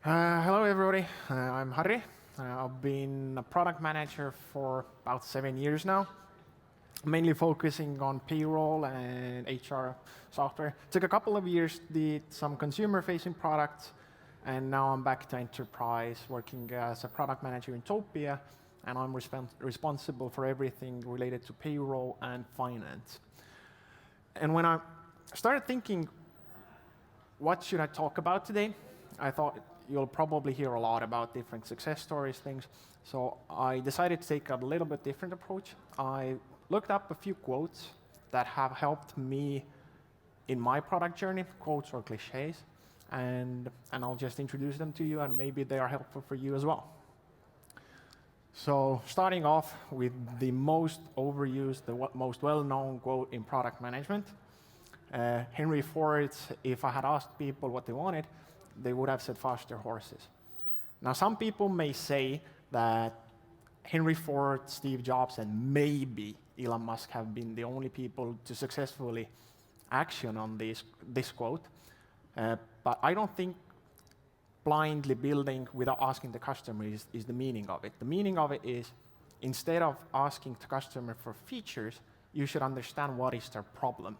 Hello, everybody. I'm Harri. I've been a product manager for about 7 years now, mainly focusing on payroll and HR software. Took a couple of years, did some consumer-facing products, and now I'm back to enterprise, working as a product manager in Topia, and I'm responsible for everything related to payroll and finance. And when I started thinking, what should I talk about today? I thought you'll probably hear a lot about different success stories, things. So I decided to take a little bit different approach. I looked up a few quotes that have helped me in my product journey, quotes or clichés, and I'll just introduce them to you, and maybe they are helpful for you as well. So starting off with the most overused, the most well-known quote in product management, Henry Ford's, if I had asked people what they wanted, they would have said faster horses. Now, some people may say that Henry Ford, Steve Jobs, and maybe Elon Musk have been the only people to successfully action on this quote, but I don't think blindly building without asking the customer is the meaning of it. The meaning of it is, instead of asking the customer for features, you should understand what is their problem.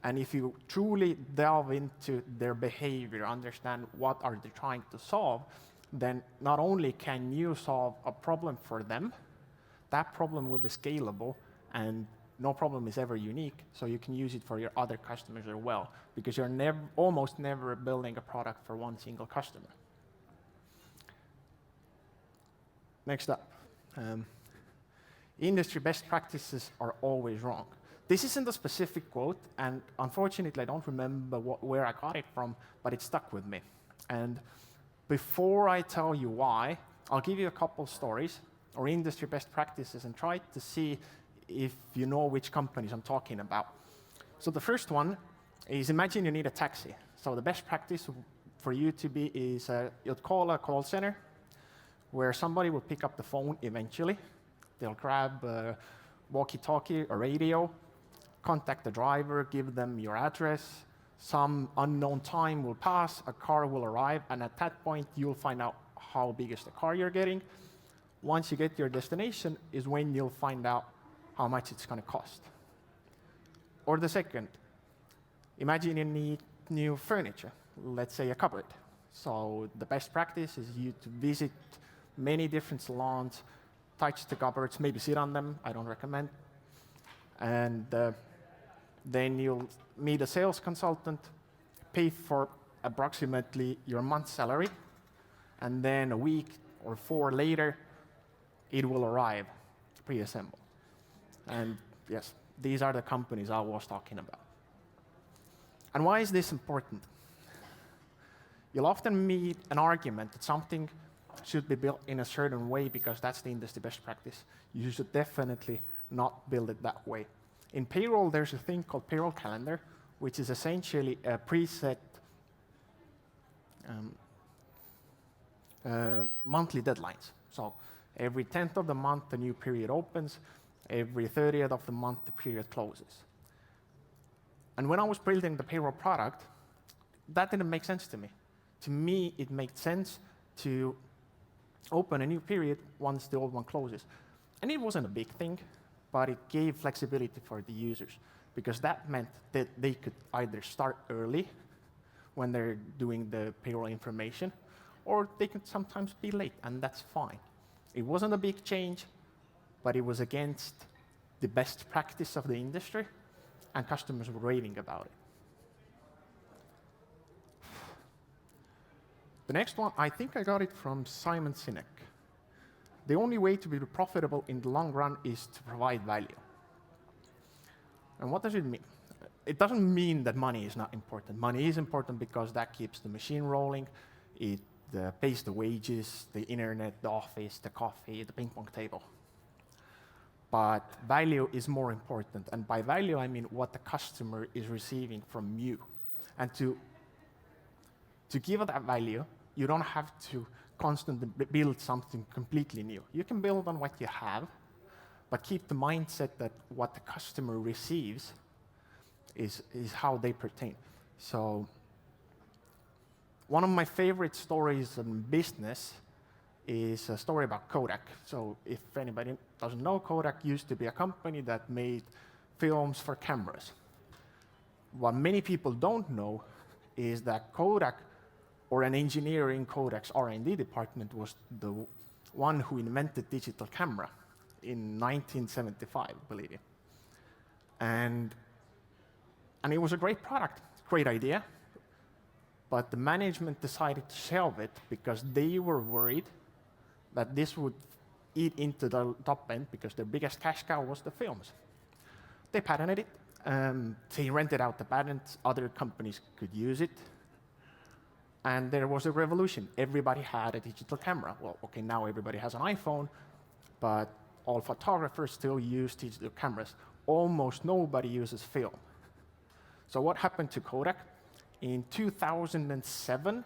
And if you truly delve into their behavior, understand what are they trying to solve, then not only can you solve a problem for them, that problem will be scalable, and no problem is ever unique, so you can use it for your other customers as well, because you're almost never building a product for one single customer. Next up, industry best practices are always wrong. This isn't a specific quote, and unfortunately I don't remember where I got it from, but it stuck with me. And before I tell you why, I'll give you a couple stories or industry best practices and try to see if you know which companies I'm talking about. So the first one is, imagine you need a taxi. So the best practice for you to be is you'd call a call center where somebody will pick up the phone eventually. They'll grab a walkie-talkie or radio, contact the driver, give them your address, some unknown time will pass, a car will arrive, and at that point you'll find out how big is the car you're getting. Once you get to your destination is when you'll find out how much it's going to cost. Or the second, imagine you need new furniture, let's say a cupboard. So the best practice is you to visit many different salons, touch the cupboards, maybe sit on them, I don't recommend. And then you'll meet a sales consultant, pay for approximately your month's salary, and then a week or 4 later, it will arrive pre-assembled. And yes, these are the companies I was talking about. And why is this important? You'll often meet an argument that something should be built in a certain way because that's the industry best practice. You should definitely not build it that way. In payroll, there's a thing called payroll calendar, which is essentially a preset monthly deadlines. So every 10th of the month, the new period opens. Every 30th of the month, the period closes. And when I was building the payroll product, that didn't make sense to me. To me, it made sense to open a new period once the old one closes. And it wasn't a big thing, but it gave flexibility for the users, because that meant that they could either start early when they're doing the payroll information, or they could sometimes be late, and that's fine. It wasn't a big change, but it was against the best practice of the industry, and customers were raving about it. The next one, I think I got it from Simon Sinek. The only way to be profitable in the long run is to provide value. And what does it mean? It doesn't mean that money is not important. Money is important because that keeps the machine rolling. It pays the wages, the internet, the office, the coffee, the ping pong table. But value is more important. And by value, I mean what the customer is receiving from you. And to give that value, you don't have to constantly build something completely new. You can build on what you have, but keep the mindset that what the customer receives is how they pertain. So One of my favorite stories in business is a story about Kodak. So if anybody doesn't know, Kodak used to be a company that made films for cameras. What many people don't know is that Kodak, or an engineer in Kodak's R&D department, was the one who invented digital camera in 1975, I believe. And it was a great product, great idea, but the management decided to shelve it because they were worried that this would eat into the top end because their biggest cash cow was the films. They patented it, they rented out the patents, other companies could use it, and there was a revolution. Everybody had a digital camera. Well, okay, now everybody has an iPhone, but all photographers still use digital cameras. Almost nobody uses film. So what happened to Kodak? In 2007,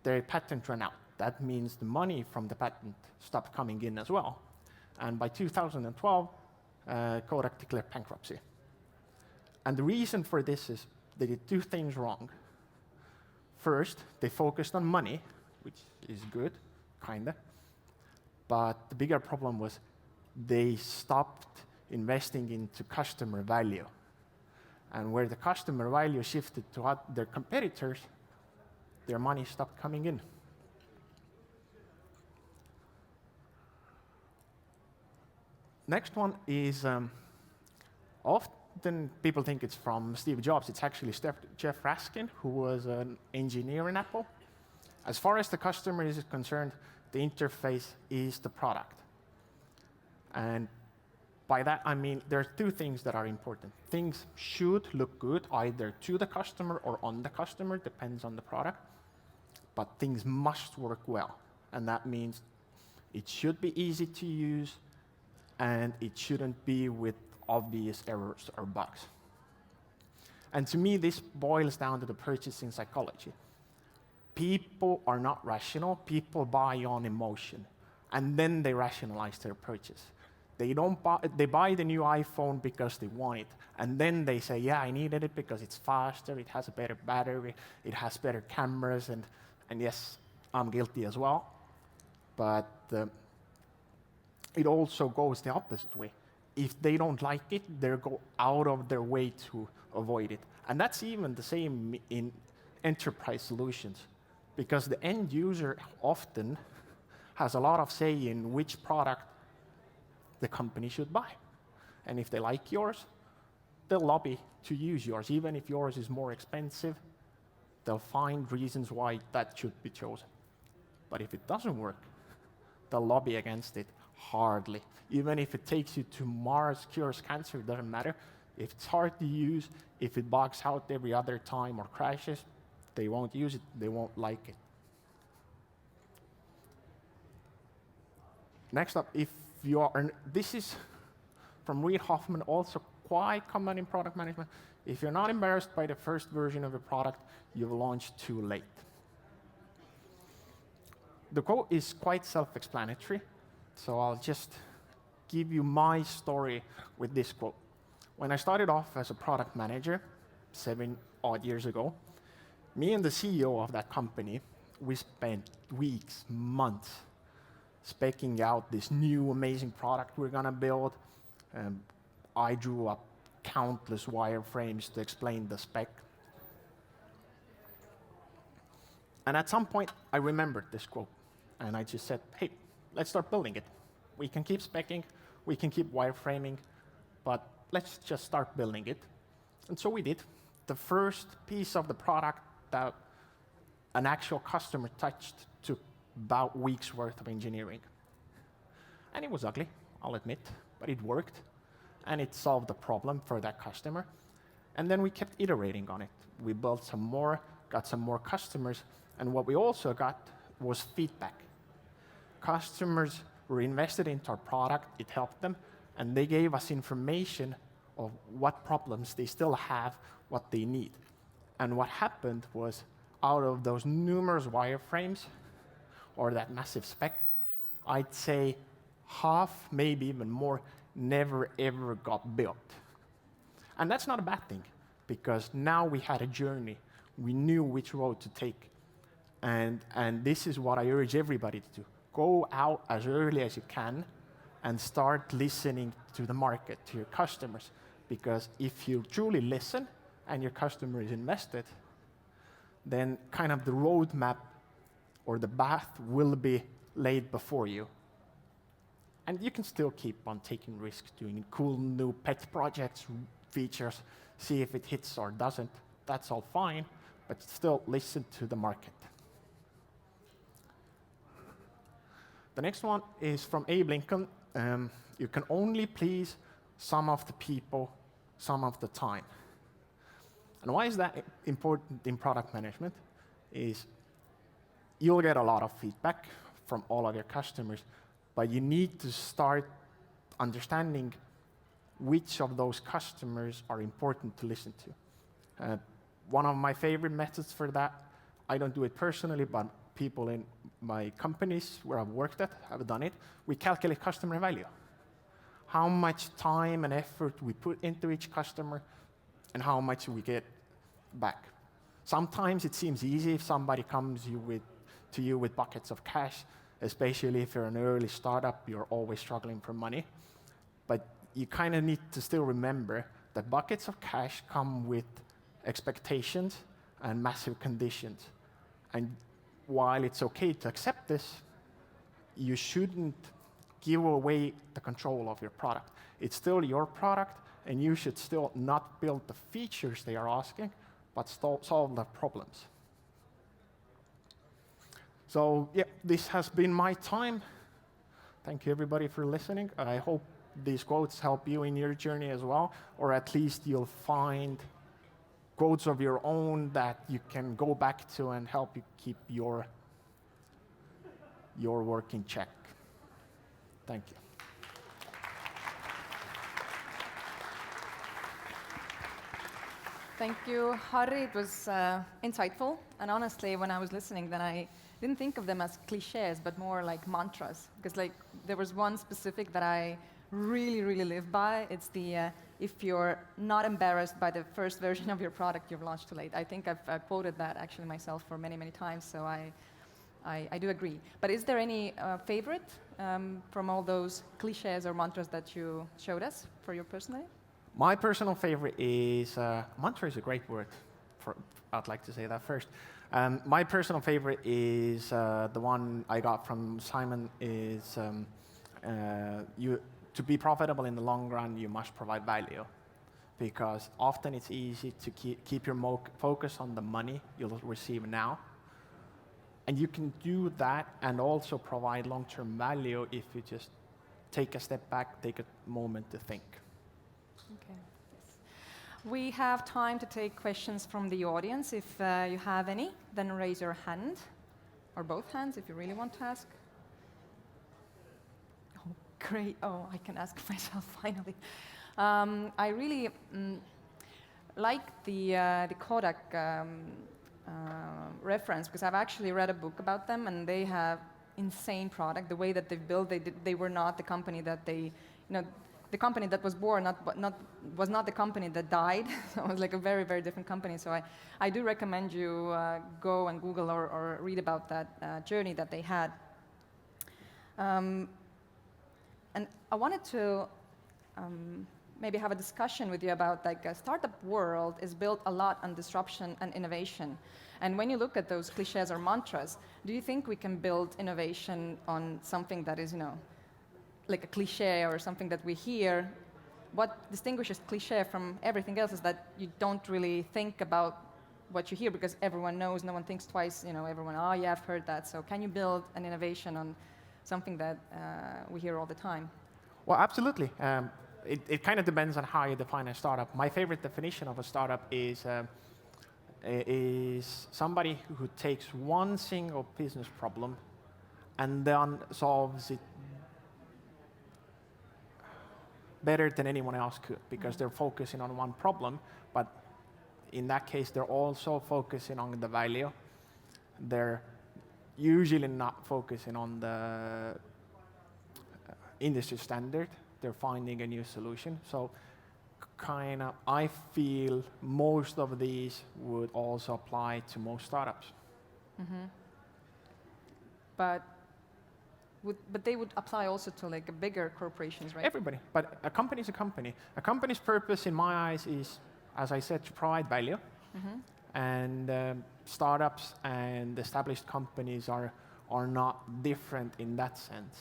their patent ran out. That means the money from the patent stopped coming in as well. And by 2012, Kodak declared bankruptcy. And the reason for this is they did two things wrong. First, they focused on money, which is good, kinda. But the bigger problem was they stopped investing into customer value. And where the customer value shifted to their competitors, their money stopped coming in. Next one is, often people think it's from Steve Jobs. It's actually Jeff Raskin, who was an engineer in Apple. As far as the customer is concerned, the interface is the product. And by that, I mean there are two things that are important. Things should look good, either to the customer or on the customer, depends on the product. But things must work well. And that means it should be easy to use, and it shouldn't be with obvious errors or bugs. And to me, this boils down to the purchasing psychology. People are not rational. People buy on emotion, and then they rationalize their purchase. They buy the new iPhone because they want it, and then they say, yeah, I needed it because it's faster, it has a better battery, it has better cameras, and yes, I'm guilty as well. But it also goes the opposite way. If they don't like it, they'll go out of their way to avoid it. And that's even the same in enterprise solutions, because the end user often has a lot of say in which product the company should buy. And if they like yours, they'll lobby to use yours. Even if yours is more expensive, they'll find reasons why that should be chosen. But if it doesn't work, they'll lobby against it hardly. Even if it takes you to Mars, cures cancer, it doesn't matter. If it's hard to use, if it bugs out every other time or crashes, they won't use it, they won't like it. Next up, if you are, this is from Reid Hoffman, also quite common in product management. If you're not embarrassed by the first version of a product, you've launched too late. The quote is quite self-explanatory, so I'll just give you my story with this quote. When I started off as a product manager 7 odd years ago, me and the CEO of that company, we spent weeks, months, speccing out this new amazing product we're gonna build. I drew up countless wireframes to explain the spec. And at some point, I remembered this quote, and I just said, hey, let's start building it. We can keep speccing, we can keep wireframing, but let's just start building it. And so we did. The first piece of the product that an actual customer touched took about weeks worth of engineering. And it was ugly, I'll admit, but it worked, and it solved the problem for that customer. And then we kept iterating on it. We built some more, got some more customers, and what we also got was feedback. Customers were invested into our product, it helped them, and they gave us information of what problems they still have, what they need. And what happened was, out of those numerous wireframes, or that massive spec, I'd say half, maybe even more, never ever got built. And that's not a bad thing, because now we had a journey. We knew which road to take. And this is what I urge everybody to do. Go out as early as you can and start listening to the market, to your customers. Because if you truly listen and your customer is invested, then kind of the roadmap or the path will be laid before you. And you can still keep on taking risks, doing cool new pet projects, features, see if it hits or doesn't. That's all fine, but still listen to the market. The next one is from Abe Lincoln. You can only please some of the people some of the time. And why is that important in product management? Is you'll get a lot of feedback from all of your customers, but you need to start understanding which of those customers are important to listen to. One of my favorite methods for that, I don't do it personally, but people in my companies where I've worked at have done it. We calculate customer value. How much time and effort we put into each customer and how much we get back. Sometimes it seems easy if somebody comes to you with buckets of cash, especially if you're an early startup, you're always struggling for money. But you kind of need to still remember that buckets of cash come with expectations and massive conditions. And while it's okay to accept this, you shouldn't give away the control of your product. It's still your product, and you should still not build the features they are asking, but solve the problems. So yeah, this has been my time. Thank you everybody for listening. I hope these quotes help you in your journey as well, or at least you'll find quotes of your own that you can go back to and help you keep your work in check. Thank you. Thank you, Harri. It was insightful. And honestly, when I was listening, then I didn't think of them as clichés, but more like mantras. Because there was one specific that I really, really live by. It's the if you're not embarrassed by the first version of your product, you've launched too late. I think I've quoted that actually myself for many, many times, so I do agree. But is there any favorite from all those clichés or mantras that you showed us for you personally? My personal favorite is, mantra is a great word. I'd like to say that first. My personal favorite is the one I got from Simon is to be profitable in the long run, you must provide value. Because often it's easy to keep your focus on the money you'll receive now. And you can do that and also provide long-term value if you just take a step back, take a moment to think. Okay. Yes. We have time to take questions from the audience. If you have any, then raise your hand, or both hands if you really want to ask. Oh, great. Oh, I can ask myself finally. I really like the Kodak reference, because I've actually read a book about them, and they have insane product. The way that they built, they were not the company that the company that was born was not the company that died. So it was like a very, very different company. So I do recommend you go and Google or read about that journey that they had. And I wanted to maybe have a discussion with you about a startup world is built a lot on disruption and innovation. And when you look at those clichés or mantras, do you think we can build innovation on something that is, like a cliché or something that we hear? What distinguishes cliché from everything else is that you don't really think about what you hear, because everyone knows, no one thinks twice, everyone, oh yeah, I've heard that. So can you build an innovation on something that we hear all the time? Well, absolutely. It kind of depends on how you define a startup. My favorite definition of a startup is somebody who takes one single business problem and then solves it better than anyone else could, because they're focusing on one problem, but in that case, they're also focusing on the value. They're usually not focusing on the industry standard. They're finding a new solution. So I feel most of these would also apply to most startups. Mm-hmm. but they would apply also to like bigger corporations, right? Everybody. But a company is a company. A company's purpose, in my eyes, is, as I said, to provide value. And startups and established companies are not different in that sense.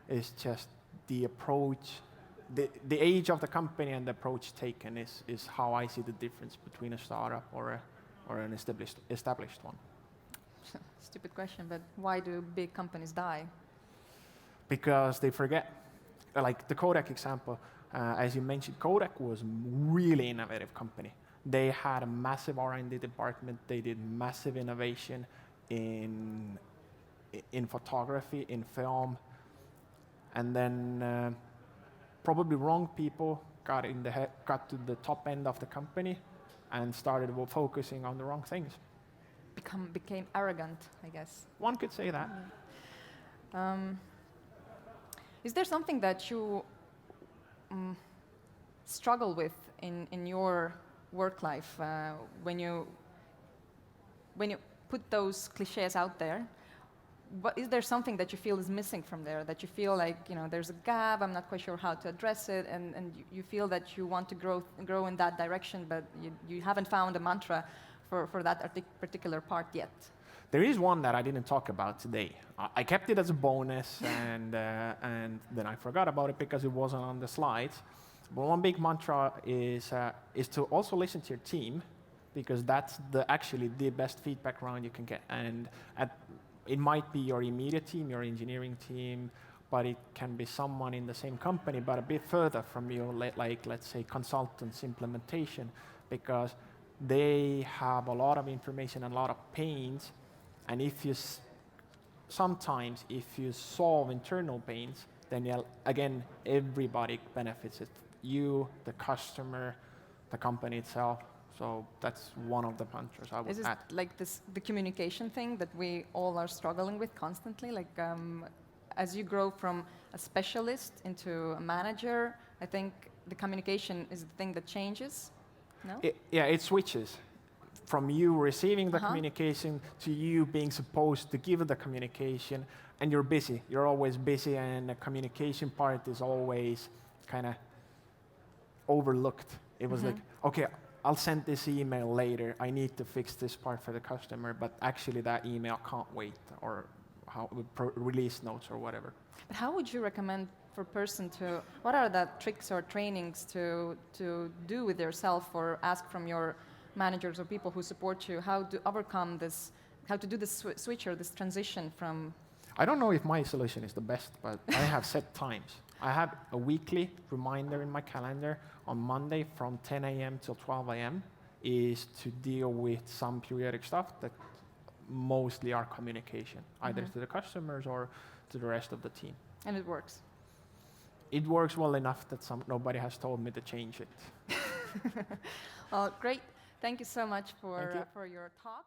It's just the approach, the age of the company and the approach taken is how I see the difference between a startup or an established one. Stupid question, but why do big companies die? Because they forget. Like the Kodak example, as you mentioned, Kodak was a really innovative company. They had a massive R&D department. They did massive innovation in photography, in film, and then probably wrong people got to the top end of the company and started focusing on the wrong things. Became arrogant, I guess. One could say that. Is there something that you struggle with in your work life when you put those clichés out there? But is there something that you feel is missing from there, that you feel like there's a gap, I'm not quite sure how to address it, and you feel that you want to grow in that direction, but you haven't found a mantra for that particular part yet? There is one that I didn't talk about today. I kept it as a bonus, and then I forgot about it because it wasn't on the slides. But one big mantra is to also listen to your team, because that's actually the best feedback round you can get. And it might be your immediate team, your engineering team, but it can be someone in the same company, but a bit further from you, like let's say consultants, implementation, because they have a lot of information and a lot of pains. And sometimes if you solve internal pains, then again, everybody benefits it. You, the customer, the company itself. So that's one of the mantras I would add. Is it like the communication thing that we all are struggling with constantly? Like as you grow from a specialist into a manager, I think the communication is the thing that changes, no? It switches. From you receiving the communication to you being supposed to give the communication, and you're busy. You're always busy, and the communication part is always kind of overlooked. It was like, okay, I'll send this email later. I need to fix this part for the customer, but actually that email can't wait, or release notes or whatever. But how would you recommend for a person what are the tricks or trainings to do with yourself, or ask from your managers or people who support you, how to overcome this, how to do this switch or this transition from... I don't know if my solution is the best, but I have set times. I have a weekly reminder in my calendar on Monday from 10 a.m. till 12 a.m. is to deal with some periodic stuff that mostly are communication, either to the customers or to the rest of the team. And it works? It works well enough that nobody has told me to change it. Well, great. Thank you so much for your talk.